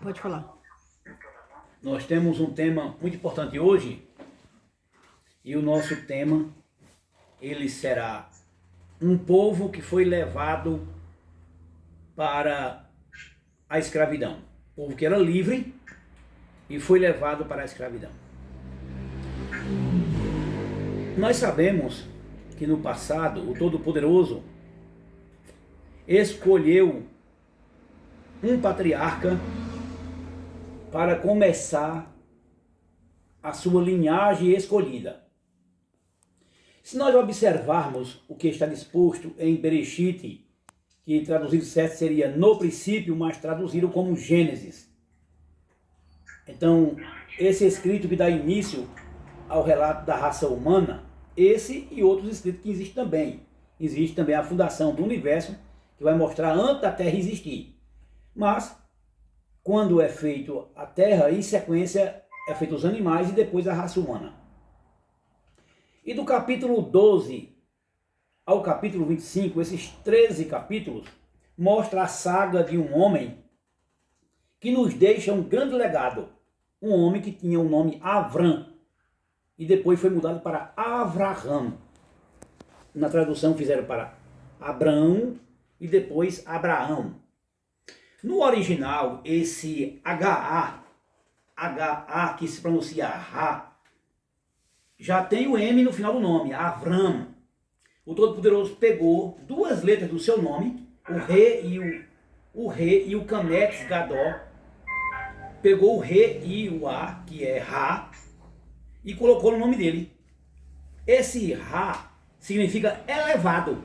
Pode falar. Nós temos um tema muito importante hoje e o nosso tema ele será um povo que foi levado para a escravidão. Um povo que era livre e foi levado para a escravidão. Nós sabemos que no passado o Todo-Poderoso escolheu um patriarca para começar a sua linhagem escolhida. Se nós observarmos o que está disposto em Bereshit, que traduzido certo seria no princípio, mas traduzido como Gênesis. Então, esse escrito que dá início ao relato da raça humana, esse e outros escritos que existem também. Existe também a fundação do universo, que vai mostrar antes da Terra existir. Mas, quando é feito a Terra, em sequência é feito os animais e depois a raça humana. E do capítulo 12 ao capítulo 25, esses 13 capítulos, mostra a saga de um homem que nos deixa um grande legado. Um homem que tinha o nome Avram e depois foi mudado para Avraham. Na tradução fizeram para Abraão e depois Abraão. No original, esse HA que se pronuncia Ra, já tem o M no final do nome, Avram. O Todo-Poderoso pegou duas letras do seu nome, o Re e o Cametes Gadó, pegou o Re e o A, que é Ra, e colocou no nome dele. Esse Ra significa elevado.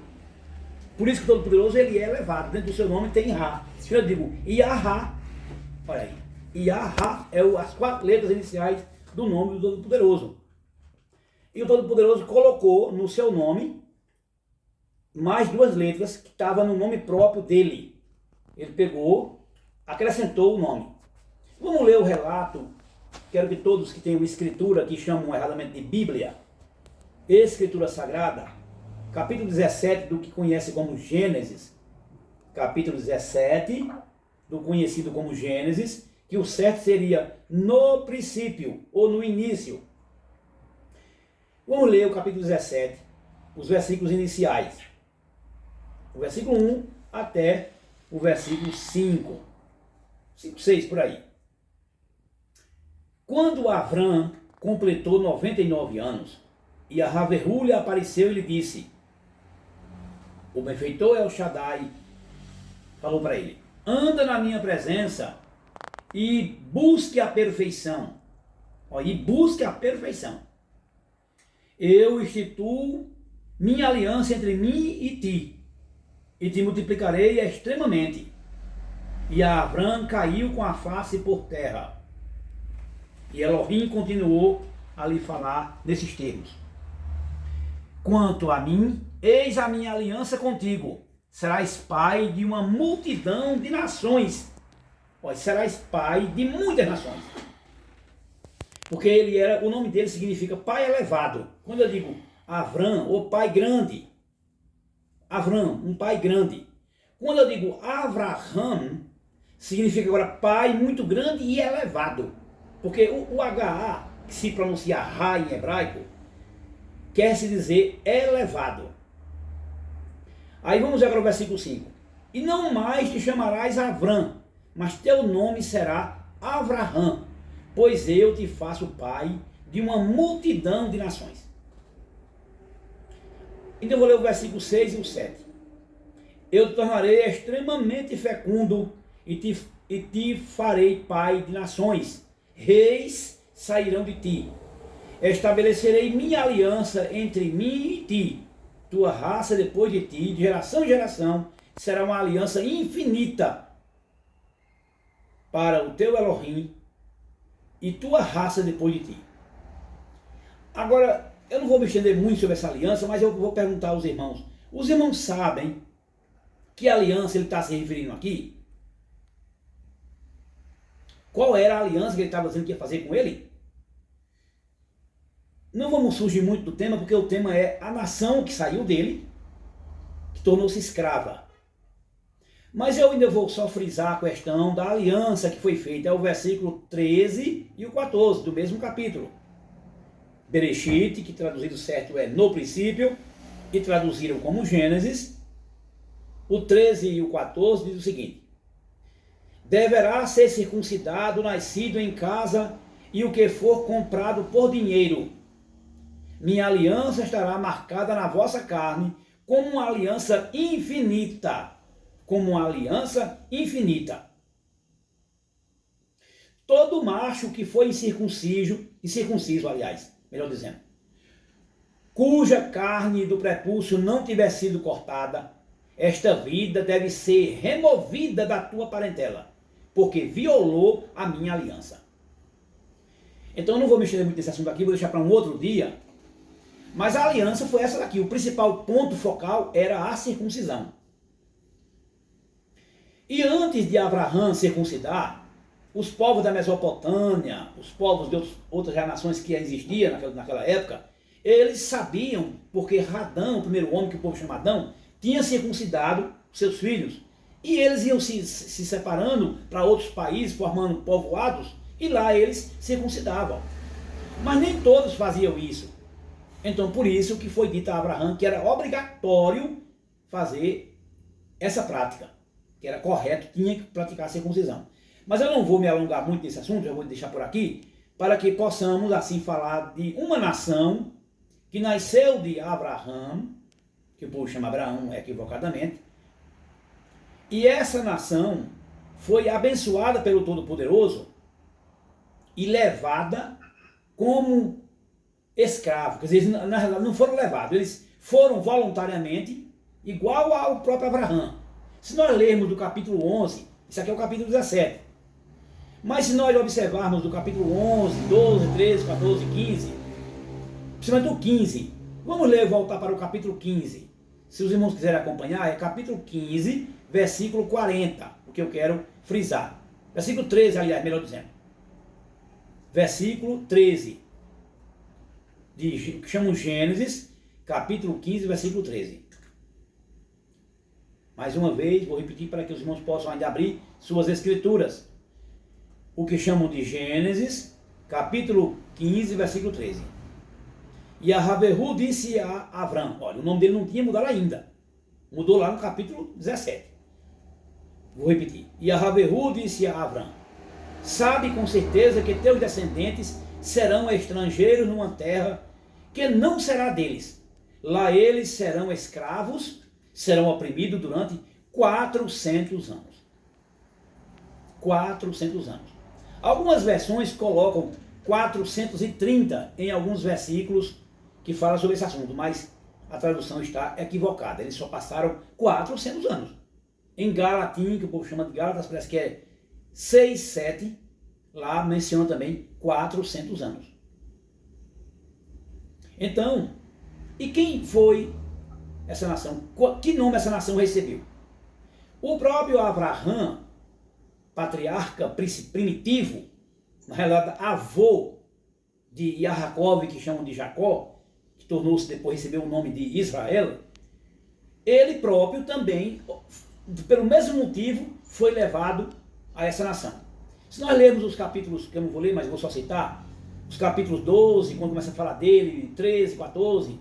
Por isso que o Todo-Poderoso ele é elevado. Dentro do seu nome tem Ra. Se eu digo Iahá, olha aí, Iahá é as 4 letras iniciais do nome do Todo-Poderoso. E o Todo-Poderoso colocou no seu nome mais 2 letras que estavam no nome próprio dele. Ele pegou, acrescentou o nome. Vamos ler o relato. Quero que todos que tenham escritura, que chamam erradamente de Bíblia, Escritura Sagrada, capítulo 17 do que conhece como Gênesis, capítulo 17 do conhecido como Gênesis, que o certo seria no princípio ou no início. Vamos ler o capítulo 17, os versículos iniciais. O versículo 1 até o versículo 5. 5, 6 por aí. Quando Avram completou 99 anos, e a Raverhu lhe apareceu e lhe disse, o benfeitor El Shaddai falou para ele, anda na minha presença e busque a perfeição. E busque a perfeição. Eu instituo minha aliança entre mim e te multiplicarei extremamente. E Avram caiu com a face por terra. E Elohim continuou a lhe falar nesses termos. Quanto a mim, eis a minha aliança contigo. Serás pai de uma multidão de nações. Serás pai de muitas nações. Porque o nome dele significa pai elevado. Quando eu digo Avram, ou pai grande. Avram, um pai grande. Quando eu digo Avraham, significa agora pai muito grande e elevado. Porque o HA, que se pronuncia Ra em hebraico, quer se dizer elevado. Aí vamos agora ao versículo 5. E não mais te chamarás Avram, mas teu nome será Avraham, pois eu te faço pai de uma multidão de nações. Então eu vou ler o versículo 6 e o 7. Eu te tornarei extremamente fecundo e te farei pai de nações. Reis sairão de ti. Estabelecerei minha aliança entre mim e ti. Tua raça depois de ti, de geração em geração, será uma aliança infinita para o teu Elohim e tua raça depois de ti. Agora, eu não vou me estender muito sobre essa aliança, mas eu vou perguntar aos irmãos. Os irmãos sabem que aliança ele está se referindo aqui? Qual era a aliança que ele estava dizendo que ia fazer com ele? Não vamos fugir muito do tema, porque o tema é a nação que saiu dele, que tornou-se escrava. Mas eu ainda vou só frisar a questão da aliança que foi feita. É o versículo 13 e o 14 do mesmo capítulo. Bereshit, que traduzido certo é no princípio, e traduziram como Gênesis. O 13 e o 14 diz o seguinte: deverá ser circuncidado o nascido em casa e o que for comprado por dinheiro. Minha aliança estará marcada na vossa carne como uma aliança infinita. Como uma aliança infinita. Todo macho que foi incircunciso, aliás, melhor dizendo, cuja carne do prepúcio não tiver sido cortada, esta vida deve ser removida da tua parentela, porque violou a minha aliança. Então eu não vou mexer muito nesse assunto aqui, vou deixar para um outro dia. Mas a aliança foi essa daqui. O principal ponto focal era a circuncisão. E antes de Abraão circuncidar, os povos da Mesopotâmia, os povos de outras nações que existiam naquela época, eles sabiam, porque Adão, o primeiro homem que o povo chama Adão, tinha circuncidado seus filhos. E eles iam se separando para outros países, formando povoados, e lá eles circuncidavam. Mas nem todos faziam isso. Então por isso que foi dito a Abraão que era obrigatório fazer essa prática, que era correto, tinha que praticar a circuncisão. Mas eu não vou me alongar muito nesse assunto, eu vou deixar por aqui, para que possamos assim falar de uma nação que nasceu de Abraão, que o povo chama Abraão equivocadamente, e essa nação foi abençoada pelo Todo-Poderoso e levada como escravo. Quer dizer, na realidade não foram levados, eles foram voluntariamente, igual ao próprio Abraão. Se nós lermos do capítulo 11, isso aqui é o capítulo 17, mas se nós observarmos do capítulo 11, 12, 13, 14, 15, principalmente do 15, vamos ler e voltar para o capítulo 15. Se os irmãos quiserem acompanhar, é capítulo 15, versículo 40, o que eu quero frisar. Versículo 13, aliás, melhor dizendo. Versículo 13, que chamam Gênesis, capítulo 15, versículo 13. Mais uma vez, vou repetir para que os irmãos possam ainda abrir suas escrituras. O que chamam de Gênesis, capítulo 15, versículo 13. E Ahaverhu disse a Avram, olha, o nome dele não tinha mudado ainda. Mudou lá no capítulo 17. Vou repetir. E Ahaverhu disse a Avram, sabe com certeza que teus descendentes serão estrangeiros numa terra que não será deles. Lá eles serão escravos, serão oprimidos durante 400 anos. 400 anos. Algumas versões colocam 430 em alguns versículos que falam sobre esse assunto, mas a tradução está equivocada. Eles só passaram 400 anos. Em Galatim, que o povo chama de Gálatas, parece que é 6, 7, lá menciona também 400 anos. Então, e quem foi essa nação? Que nome essa nação recebeu? O próprio Abraão, patriarca primitivo, na realidade avô de Jacob, que chamam de Jacó, que tornou-se depois, recebeu o nome de Israel, ele próprio também, pelo mesmo motivo, foi levado a essa nação. Se nós lermos os capítulos, que eu não vou ler, mas vou só citar, os capítulos 12, quando começa a falar dele, 13, 14,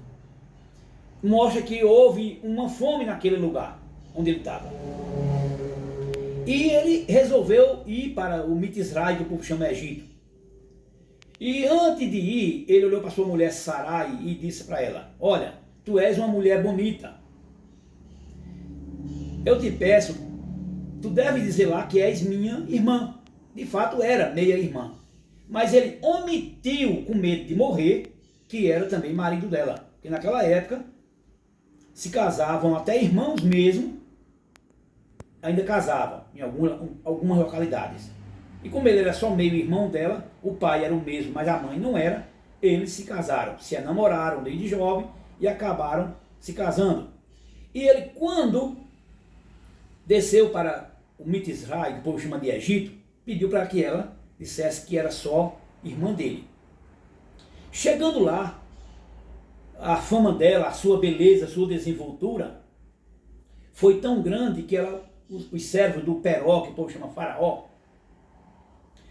mostra que houve uma fome naquele lugar onde ele estava. E ele resolveu ir para o Mitzrai, que o povo chama Egito. E antes de ir, ele olhou para sua mulher Sarai e disse para ela, olha, tu és uma mulher bonita. Eu te peço, tu deves dizer lá que és minha irmã. De fato era meia irmã. Mas ele omitiu, com medo de morrer, que era também marido dela. Porque naquela época se casavam até irmãos mesmo, ainda casavam em algumas localidades. E como ele era só meio irmão dela, o pai era o mesmo, mas a mãe não era, eles se casaram, se namoraram desde jovem e acabaram se casando. E ele, quando desceu para o Mitzrai, que o povo chama de Egito, pediu para que ela dissesse que era só irmã dele. Chegando lá, a fama dela, a sua beleza, a sua desenvoltura foi tão grande que ela os servos do Peró, que o povo chama Faraó,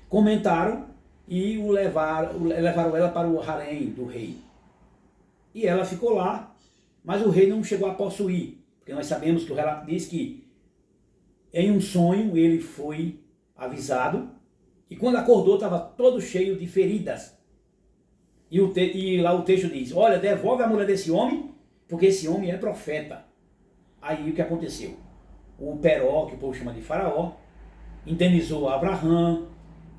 comentaram e levaram ela para o harém do rei. E ela ficou lá, mas o rei não chegou a possuir, porque nós sabemos que o relato diz que em um sonho ele foi avisado, e quando acordou estava todo cheio de feridas. E lá o texto diz, olha, devolve a mulher desse homem, porque esse homem é profeta. Aí o que aconteceu? O Peró, que o povo chama de Faraó, indenizou Abraão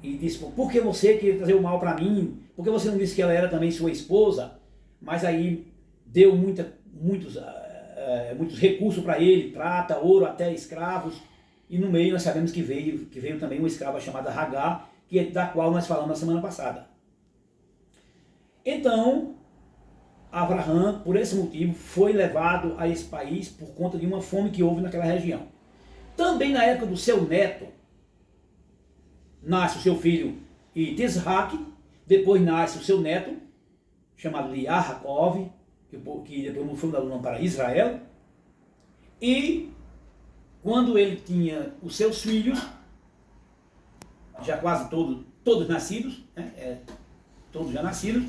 e disse, por que você queria trazer o mal para mim? Por que você não disse que ela era também sua esposa? Mas aí deu muitos recursos para ele, prata, ouro, até escravos. E no meio nós sabemos que veio também uma escrava chamada Hagar, da qual nós falamos na semana passada. Então, Abraão, por esse motivo, foi levado a esse país por conta de uma fome que houve naquela região. Também na época do seu neto, nasce o seu filho Isaac, depois nasce o seu neto, chamado de Jacob, que depois foi mudado o nome para Israel, e quando ele tinha os seus filhos, já quase todos nascidos, né? Todos já nascidos,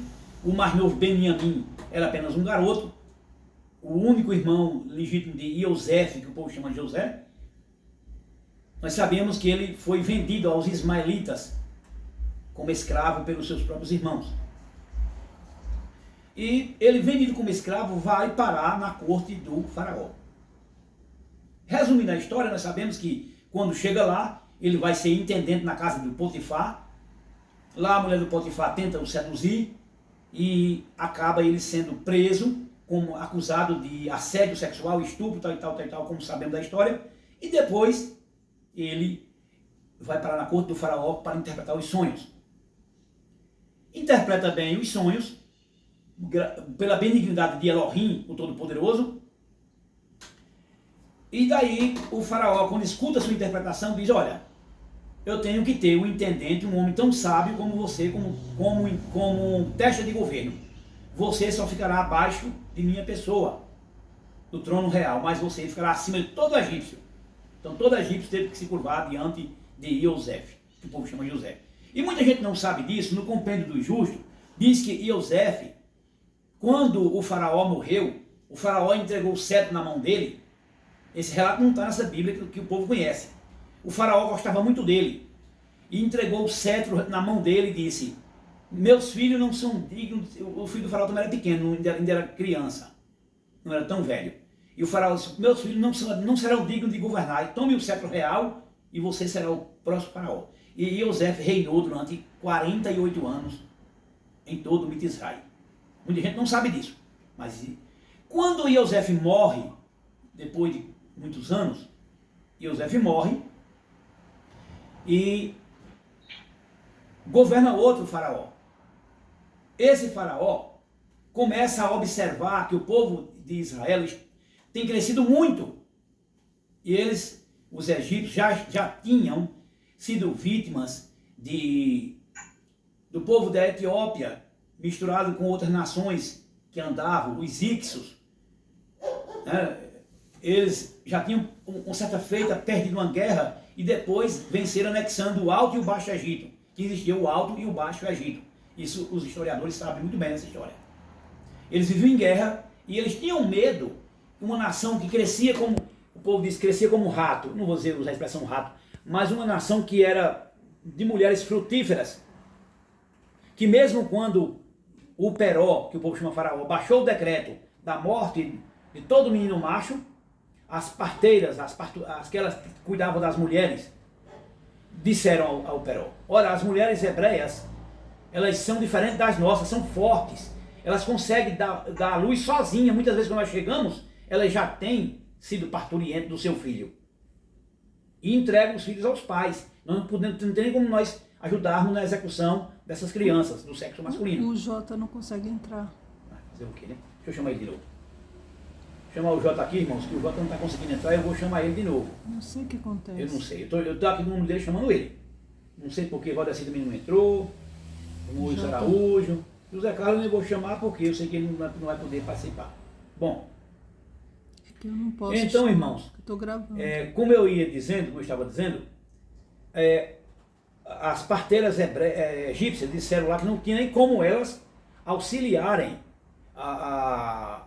o mais novo, Benjamim, era apenas um garoto, o único irmão legítimo de Iosef, que o povo chama de José. Nós sabemos que ele foi vendido aos ismaelitas como escravo pelos seus próprios irmãos. E ele, vendido como escravo, vai parar na corte do faraó. Resumindo a história, nós sabemos que quando chega lá, ele vai ser intendente na casa do Potifar. Lá a mulher do Potifar tenta o seduzir e acaba ele sendo preso, como acusado de assédio sexual, estupro, tal, como sabemos da história. E depois ele vai parar na corte do faraó para interpretar os sonhos. Interpreta bem os sonhos, pela benignidade de Elohim, o Todo-Poderoso. E daí o faraó, quando escuta a sua interpretação, diz, olha, eu tenho que ter um intendente, um homem tão sábio como você, como testa de governo. Você só ficará abaixo de minha pessoa, do trono real, mas você ficará acima de todo egípcio. Então todo egípcio teve que se curvar diante de Iosef, que o povo chama de José. E muita gente não sabe disso. No Compêndio do Justo, diz que Iosef, quando o faraó morreu, o faraó entregou o cetro na mão dele. Esse relato não está nessa Bíblia que o povo conhece. O faraó gostava muito dele e entregou o cetro na mão dele e disse, meus filhos não são dignos. O filho do faraó também era pequeno, ainda era criança, não era tão velho. E o faraó disse, meus filhos não serão dignos de governar, tome o cetro real e você será o próximo faraó. E Iosef reinou durante 48 anos em todo o Mitzray. Muita gente não sabe disso. Mas quando Iosef morre, depois de muitos anos, Iosef morre e governa outro faraó. Esse faraó começa a observar que o povo de Israel tem crescido muito. E eles, os egípcios, já tinham sido vítimas do povo da Etiópia, misturado com outras nações que andavam, os Ixos. Né? Eles já tinham, com certa feita, perdido uma guerra e depois venceram anexando o Alto e o Baixo Egito, que existia o Alto e o Baixo Egito. Isso os historiadores sabem muito bem essa história. Eles viviam em guerra e eles tinham medo de uma nação que crescia como, o povo diz, crescia como um rato, não vou usar a expressão rato, mas uma nação que era de mulheres frutíferas, que mesmo quando o Peró, que o povo chama faraó, baixou o decreto da morte de todo menino macho, as parteiras, aquelas que cuidavam das mulheres, disseram ao Peró, olha, as mulheres hebreias, elas são diferentes das nossas, são fortes, elas conseguem dar à luz sozinhas. Muitas vezes quando nós chegamos, elas já têm sido parturientes do seu filho. E entregam os filhos aos pais. Não tem como nós ajudarmos na execução dessas crianças do sexo masculino. O Jota não consegue entrar. Fazer o quê, né? Deixa eu chamar ele de novo. Chamar o Jota aqui, irmãos, que o Jota não está conseguindo entrar, eu vou chamar ele de novo. Não sei o que acontece. Eu não sei. Eu tô aqui no nome dele chamando ele. Não sei porque o Valdeci também não entrou. O Moisés Araújo. José Carlos eu nem vou chamar porque eu sei que ele não vai poder participar. Bom. Porque eu não posso. Então, irmãos, Eu estou gravando. como eu ia dizendo, como eu estava dizendo, as parteiras egípcias disseram lá que não tinha nem como elas auxiliarem a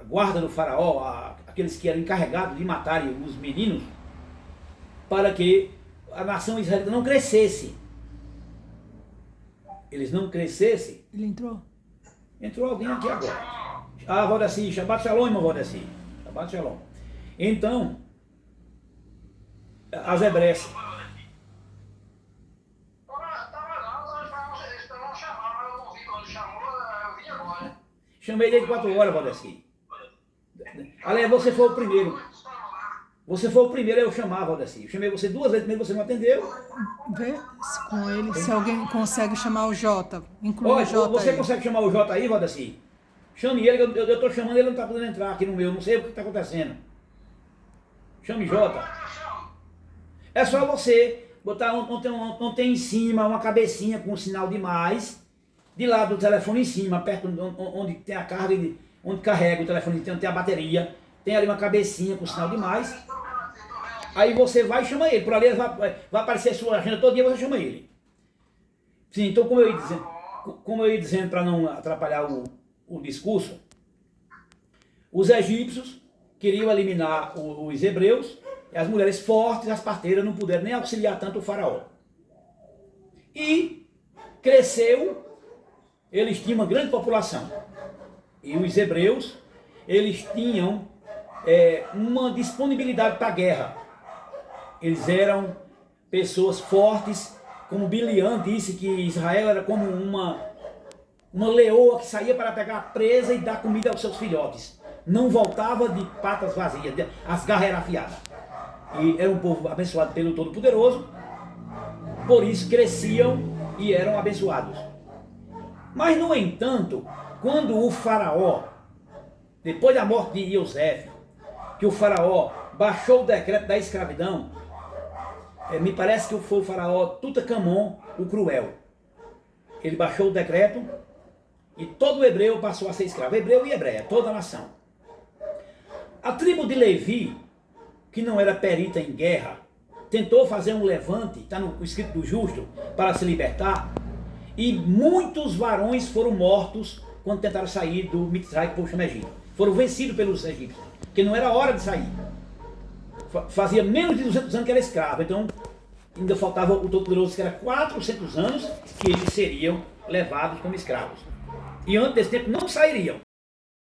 guarda do faraó, aqueles que eram encarregados de matarem os meninos, para que a nação israelita não crescesse. Eles não crescessem. Ele entrou? Entrou alguém aqui agora. Ah, Valdeci, Shabbat Shalom, irmão Valdeci. Shabbat Shalom. Então, as hebreias. Chamei desde 4 horas, Valdeci. Aliás, você foi o primeiro. Você foi o primeiro a eu chamar, Valdeci. Eu chamei você 2 vezes, primeiro você não atendeu. Vê se com ele, se alguém consegue chamar o Jota. Inclui Olha, o Jota você aí. consegue chamar o Jota aí, Valdeci? Chame ele, eu estou chamando ele, não está podendo entrar aqui no meu. Não sei o que está acontecendo. Chame Jota. É só você botar não tem em cima uma cabecinha com um sinal de mais. De lado do telefone em cima, perto onde tem a carga, onde carrega o telefone, tem a bateria. Tem ali uma cabecinha com sinal de mais. Aí você vai e chama ele. Por ali vai aparecer a sua agenda todo dia, você chama ele. Sim, então como eu ia dizendo para não atrapalhar o discurso, os egípcios queriam eliminar os hebreus, e as mulheres fortes, as parteiras, não puderam nem auxiliar tanto o faraó. E cresceu, eles tinham uma grande população. E os hebreus, eles tinham uma disponibilidade para a guerra. Eles eram pessoas fortes, como Biliam disse que Israel era como uma leoa que saía para pegar a presa e dar comida aos seus filhotes. Não voltava de patas vazias, as garras eram afiadas. E era um povo abençoado pelo Todo-Poderoso, por isso cresciam e eram abençoados. Mas, no entanto, quando o faraó, depois da morte de Iosef, que o faraó baixou o decreto da escravidão, me parece que foi o faraó Tutankhamon, o cruel. Ele baixou o decreto e todo hebreu passou a ser escravo. Hebreu e hebreia, toda a nação. A tribo de Levi, que não era perita em guerra, tentou fazer um levante, está no escrito do justo, para se libertar. E muitos varões foram mortos quando tentaram sair do Mitzray, que chama Egito. Foram vencidos pelos egípcios, porque não era hora de sair. Fazia menos de 200 anos que era escravo, então ainda faltava o Todo-Poderoso, que era 400 anos que eles seriam levados como escravos. E antes desse tempo não sairiam.